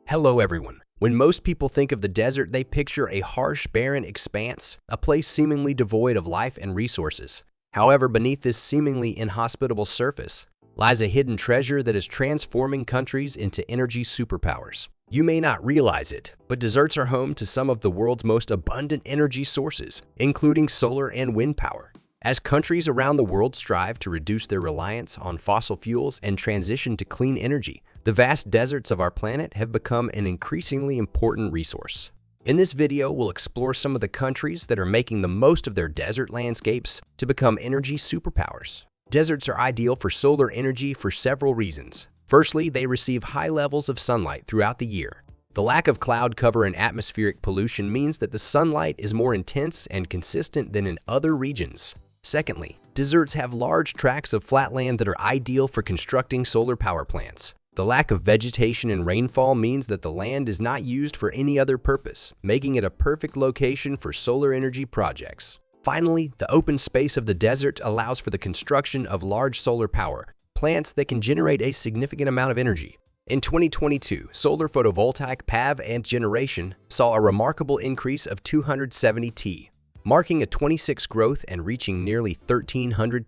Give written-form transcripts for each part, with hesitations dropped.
Hello everyone. When most people think of the desert, they picture a harsh, barren expanse, a place seemingly devoid of life and resources. However, beneath this seemingly inhospitable surface lies a hidden treasure that is transforming countries into energy superpowers. You may not realize it, but deserts are home to some of the world's most abundant energy sources, including solar and wind power. As countries around the world strive to reduce their reliance on fossil fuels and transition to clean energy, the vast deserts of our planet have become an increasingly important resource. In this video, we'll explore some of the countries that are making the most of their desert landscapes to become energy superpowers. Deserts are ideal for solar energy for several reasons. Firstly, they receive high levels of sunlight throughout the year. The lack of cloud cover and atmospheric pollution means that the sunlight is more intense and consistent than in other regions. Secondly, deserts have large tracts of flat land that are ideal for constructing solar power plants. The lack of vegetation and rainfall means that the land is not used for any other purpose, making it a perfect location for solar energy projects. Finally, the open space of the desert allows for the construction of large solar power plants that can generate a significant amount of energy. In 2022, solar photovoltaic PV and generation saw a remarkable increase of 270%, marking a 26% growth and reaching nearly 1,300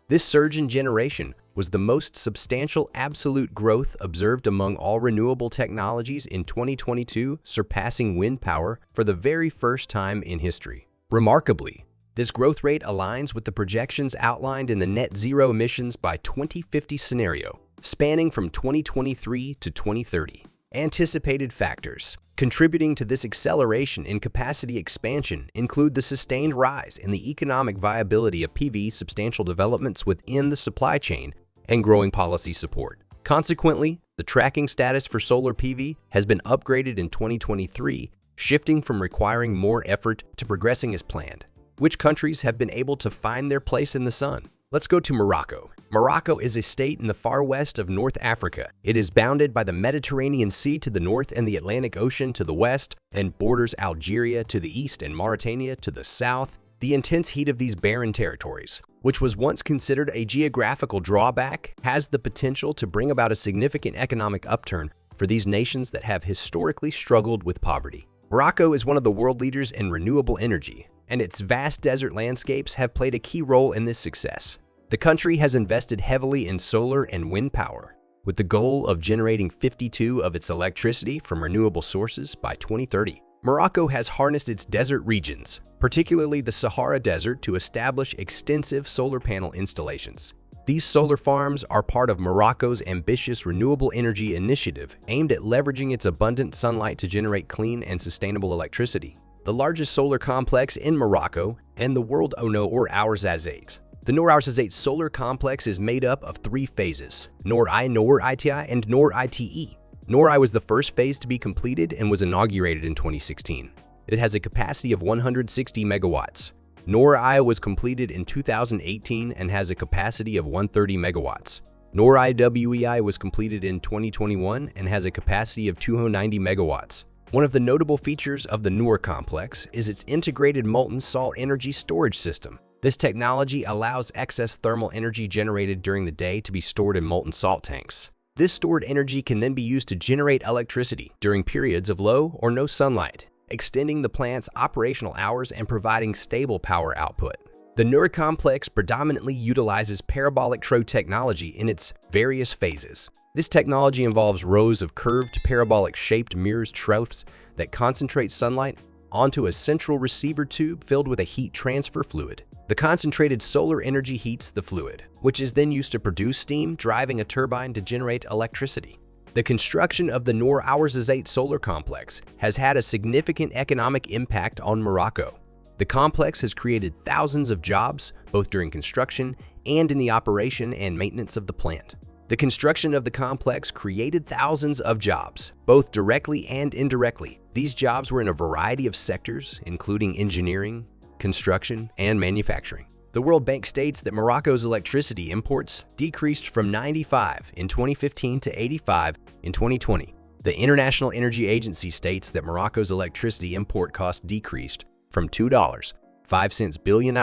This surge in generation was the most substantial absolute growth observed among all renewable technologies in 2022, surpassing wind power for the very first time in history. Remarkably, this growth rate aligns with the projections outlined in the net zero emissions by 2050 scenario, spanning from 2023 to 2030. Anticipated factors contributing to this acceleration in capacity expansion include the sustained rise in the economic viability of PV, substantial developments within the supply chain, and growing policy support. Consequently, the tracking status for solar PV has been upgraded in 2023, shifting from requiring more effort to progressing as planned. Which countries have been able to find their place in the sun? Let's go to Morocco. Morocco is a state in the far west of North Africa. It is bounded by the Mediterranean Sea to the north and the Atlantic Ocean to the west, and borders Algeria to the east and Mauritania to the south. The intense heat of these barren territories, which was once considered a geographical drawback, has the potential to bring about a significant economic upturn for these nations that have historically struggled with poverty. Morocco is one of the world leaders in renewable energy, and its vast desert landscapes have played a key role in this success. The country has invested heavily in solar and wind power, with the goal of generating 52% of its electricity from renewable sources by 2030. Morocco has harnessed its desert regions, particularly the Sahara Desert, to establish extensive solar panel installations. These solar farms are part of Morocco's ambitious renewable energy initiative aimed at leveraging its abundant sunlight to generate clean and sustainable electricity. The largest solar complex in Morocco and the world Noor Ouarzazate. The Noor Ouarzazate solar complex is made up of three phases: Noor ITI, and Noor ITE. Noor I was the first phase to be completed and was inaugurated in 2016. It has a capacity of 160 megawatts. Noor I was completed in 2018 and has a capacity of 130 megawatts. Noor IWEI was completed in 2021 and has a capacity of 290 megawatts. One of the notable features of the Noor complex is its integrated molten salt energy storage system. This technology allows excess thermal energy generated during the day to be stored in molten salt tanks. This stored energy can then be used to generate electricity during periods of low or no sunlight, extending the plant's operational hours and providing stable power output. The Noor complex predominantly utilizes parabolic trough technology in its various phases. This technology involves rows of curved, parabolic-shaped mirrors troughs that concentrate sunlight onto a central receiver tube filled with a heat transfer fluid. The concentrated solar energy heats the fluid, which is then used to produce steam, driving a turbine to generate electricity. The construction of the Noor Ouarzazate solar complex has had a significant economic impact on Morocco. The complex has created thousands of jobs, both during construction and in the operation and maintenance of the plant. The construction of the complex created thousands of jobs, both directly and indirectly. These jobs were in a variety of sectors, including engineering, construction, and manufacturing. The World Bank states that Morocco's electricity imports decreased from 95 in 2015 to 85 in 2020. The International Energy Agency states that Morocco's electricity import cost decreased from $2.05 billion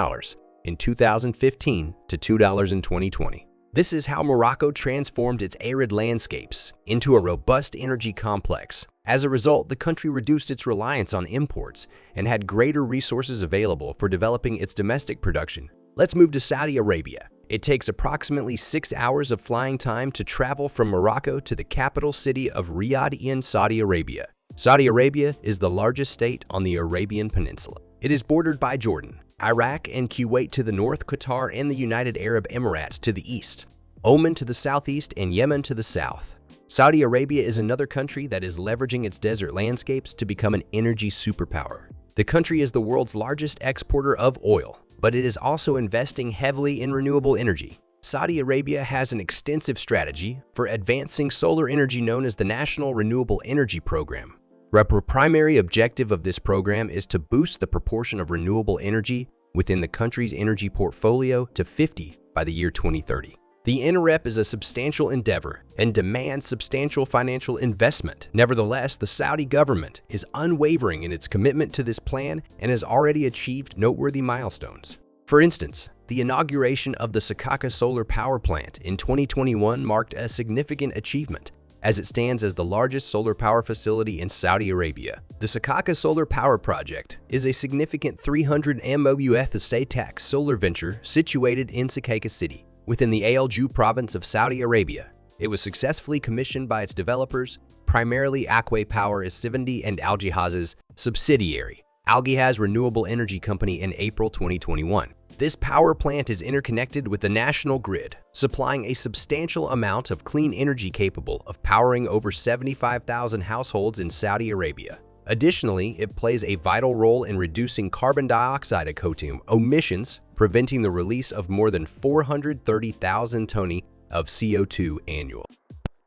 in 2015 to $2 in 2020. This is how Morocco transformed its arid landscapes into a robust energy complex. As a result, the country reduced its reliance on imports and had greater resources available for developing its domestic production. Let's move to Saudi Arabia. It takes approximately 6 hours of flying time to travel from Morocco to the capital city of Riyadh in Saudi Arabia. Saudi Arabia is the largest state on the Arabian Peninsula. It is bordered by Jordan, Iraq and Kuwait to the north, Qatar and the United Arab Emirates to the east, Oman to the southeast, and Yemen to the south. Saudi Arabia is another country that is leveraging its desert landscapes to become an energy superpower. The country is the world's largest exporter of oil, but it is also investing heavily in renewable energy. Saudi Arabia has an extensive strategy for advancing solar energy known as the National Renewable Energy Program. The primary objective of this program is to boost the proportion of renewable energy within the country's energy portfolio to 50 by the year 2030. The NREP is a substantial endeavor and demands substantial financial investment. Nevertheless, the Saudi government is unwavering in its commitment to this plan and has already achieved noteworthy milestones. For instance, the inauguration of the Sakaka solar power plant in 2021 marked a significant achievement, as it stands as the largest solar power facility in Saudi Arabia. The Sakaka Solar Power Project is a significant 300 MW estate tax solar venture situated in Sakaka City, within the Al Ju province of Saudi Arabia. It was successfully commissioned by its developers, primarily Akway Power is 70 and Al Jihaz's subsidiary, Al Jihaz Renewable Energy Company, in April 2021. This power plant is interconnected with the national grid, supplying a substantial amount of clean energy capable of powering over 75,000 households in Saudi Arabia. Additionally, it plays a vital role in reducing carbon dioxide emissions, preventing the release of more than 430,000 tons of CO2 annually.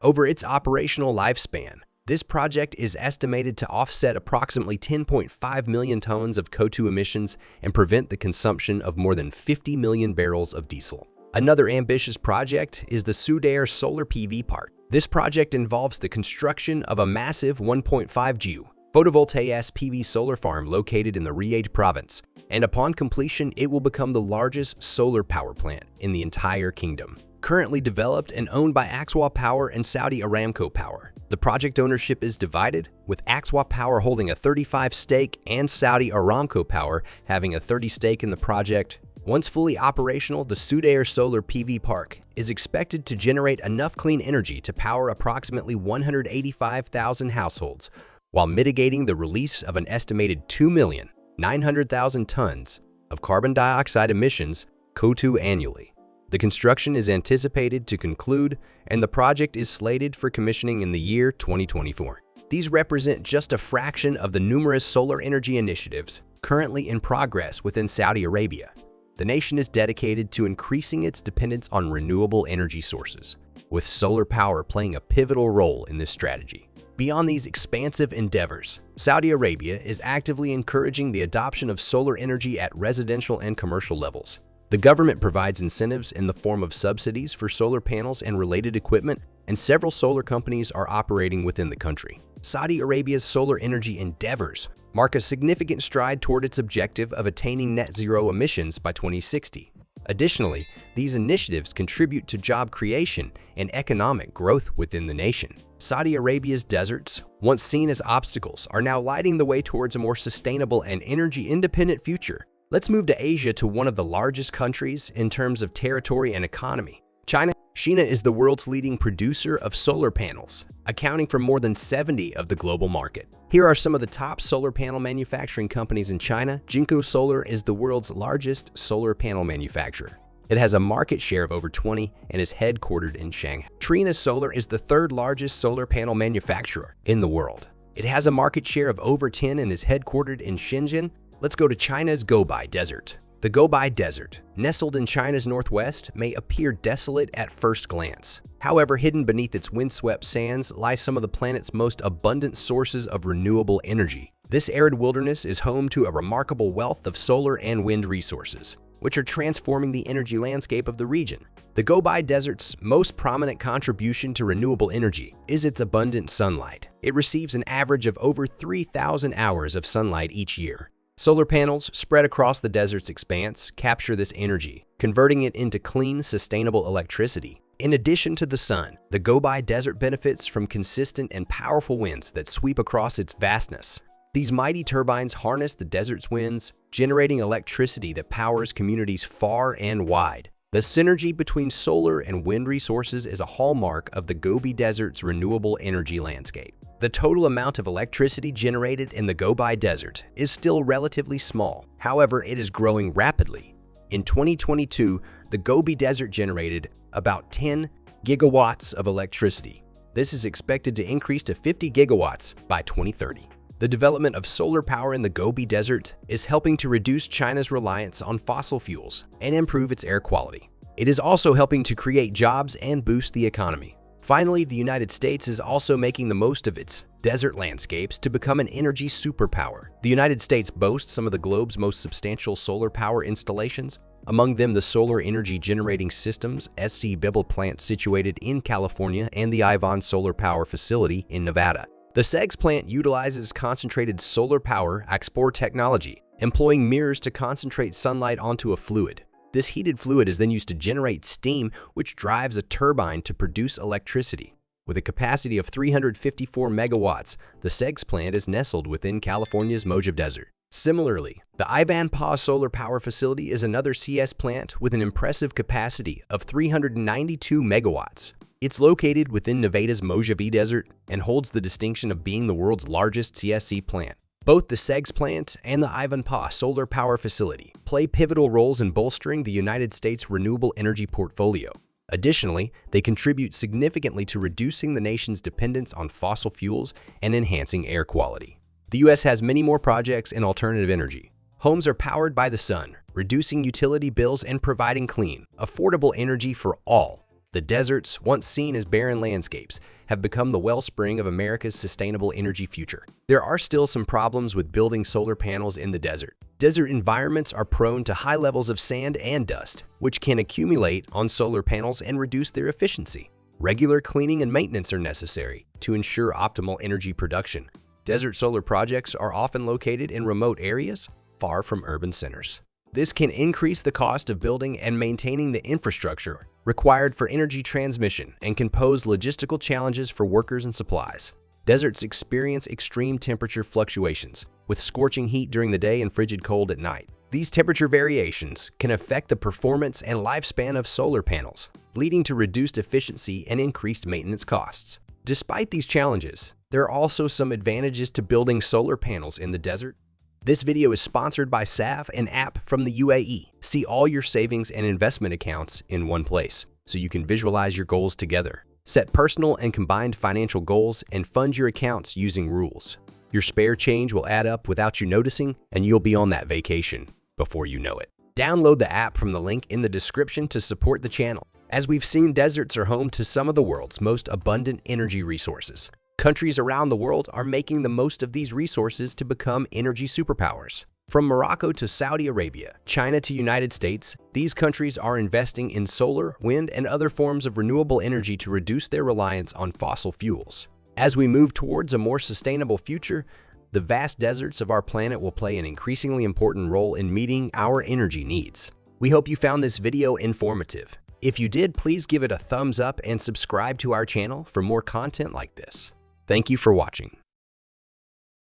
Over its operational lifespan, this project is estimated to offset approximately 10.5 million tons of CO2 emissions and prevent the consumption of more than 50 million barrels of diesel. Another ambitious project is the Sudair Solar PV Park. This project involves the construction of a massive 1.5 GW photovoltaic PV solar farm located in the Riyadh province, and upon completion, it will become the largest solar power plant in the entire kingdom. Currently developed and owned by Axwa Power and Saudi Aramco Power, the project ownership is divided, with Axwa Power holding a 35% stake and Saudi Aramco Power having a 30% stake in the project. Once fully operational, the Sudair Solar PV Park is expected to generate enough clean energy to power approximately 185,000 households, while mitigating the release of an estimated 2,900,000 tons of carbon dioxide emissions CO2 annually. The construction is anticipated to conclude, and the project is slated for commissioning in the year 2024. These represent just a fraction of the numerous solar energy initiatives currently in progress within Saudi Arabia. The nation is dedicated to increasing its dependence on renewable energy sources, with solar power playing a pivotal role in this strategy. Beyond these expansive endeavors, Saudi Arabia is actively encouraging the adoption of solar energy at residential and commercial levels. The government provides incentives in the form of subsidies for solar panels and related equipment, and several solar companies are operating within the country. Saudi Arabia's solar energy endeavors mark a significant stride toward its objective of attaining net zero emissions by 2060. Additionally, these initiatives contribute to job creation and economic growth within the nation. Saudi Arabia's deserts, once seen as obstacles, are now lighting the way towards a more sustainable and energy-independent future. Let's move to Asia, to one of the largest countries in terms of territory and economy, China. China is the world's leading producer of solar panels, accounting for more than 70% of the global market. Here are some of the top solar panel manufacturing companies in China. Jinko Solar is the world's largest solar panel manufacturer. It has a market share of over 20% and is headquartered in Shanghai. Trina Solar is the third largest solar panel manufacturer in the world. It has a market share of over 10% and is headquartered in Shenzhen. Let's go to China's Gobi Desert. The Gobi Desert, nestled in China's northwest, may appear desolate at first glance. However, hidden beneath its windswept sands lie some of the planet's most abundant sources of renewable energy. This arid wilderness is home to a remarkable wealth of solar and wind resources, which are transforming the energy landscape of the region. The Gobi Desert's most prominent contribution to renewable energy is its abundant sunlight. It receives an average of over 3,000 hours of sunlight each year, Solar panels spread across the desert's expanse capture this energy, converting it into clean, sustainable electricity. In addition to the sun, the Gobi Desert benefits from consistent and powerful winds that sweep across its vastness. These mighty turbines harness the desert's winds, generating electricity that powers communities far and wide. The synergy between solar and wind resources is a hallmark of the Gobi Desert's renewable energy landscape. The total amount of electricity generated in the Gobi Desert is still relatively small. However, it is growing rapidly. In 2022, the Gobi Desert generated about 10 gigawatts of electricity. This is expected to increase to 50 gigawatts by 2030. The development of solar power in the Gobi Desert is helping to reduce China's reliance on fossil fuels and improve its air quality. It is also helping to create jobs and boost the economy. Finally, the United States is also making the most of its desert landscapes to become an energy superpower. The United States boasts some of the globe's most substantial solar power installations, among them the Solar Energy Generating Systems SC plant situated in California and the Ivan Solar Power Facility in Nevada. The SEGS plant utilizes concentrated solar power export technology, employing mirrors to concentrate sunlight onto a fluid. This heated fluid is then used to generate steam, which drives a turbine to produce electricity. With a capacity of 354 megawatts, the SEGS plant is nestled within California's Mojave Desert. Similarly, the Ivanpah Solar Power Facility is another CS plant with an impressive capacity of 392 megawatts. It's located within Nevada's Mojave Desert and holds the distinction of being the world's largest CSC plant. Both the SEGS plant and the Ivanpah Solar Power Facility play pivotal roles in bolstering the United States' renewable energy portfolio. Additionally, they contribute significantly to reducing the nation's dependence on fossil fuels and enhancing air quality. The U.S. has many more projects in alternative energy. Homes are powered by the sun, reducing utility bills and providing clean, affordable energy for all. The deserts, once seen as barren landscapes, have become the wellspring of America's sustainable energy future. There are still some problems with building solar panels in the desert. Desert environments are prone to high levels of sand and dust, which can accumulate on solar panels and reduce their efficiency. Regular cleaning and maintenance are necessary to ensure optimal energy production. Desert solar projects are often located in remote areas, far from urban centers. This can increase the cost of building and maintaining the infrastructure required for energy transmission and can pose logistical challenges for workers and supplies. Deserts experience extreme temperature fluctuations, with scorching heat during the day and frigid cold at night. These temperature variations can affect the performance and lifespan of solar panels, leading to reduced efficiency and increased maintenance costs. Despite these challenges, there are also some advantages to building solar panels in the desert. This video is sponsored by SAF, an app from the UAE. See all your savings and investment accounts in one place, so you can visualize your goals together. Set personal and combined financial goals and fund your accounts using rules. Your spare change will add up without you noticing, and you'll be on that vacation before you know it. Download the app from the link in the description to support the channel. As we've seen, deserts are home to some of the world's most abundant energy resources. Countries around the world are making the most of these resources to become energy superpowers. From Morocco to Saudi Arabia, China to United States, these countries are investing in solar, wind, and other forms of renewable energy to reduce their reliance on fossil fuels. As we move towards a more sustainable future, the vast deserts of our planet will play an increasingly important role in meeting our energy needs. We hope you found this video informative. If you did, please give it a thumbs up and subscribe to our channel for more content like this. Thank you for watching.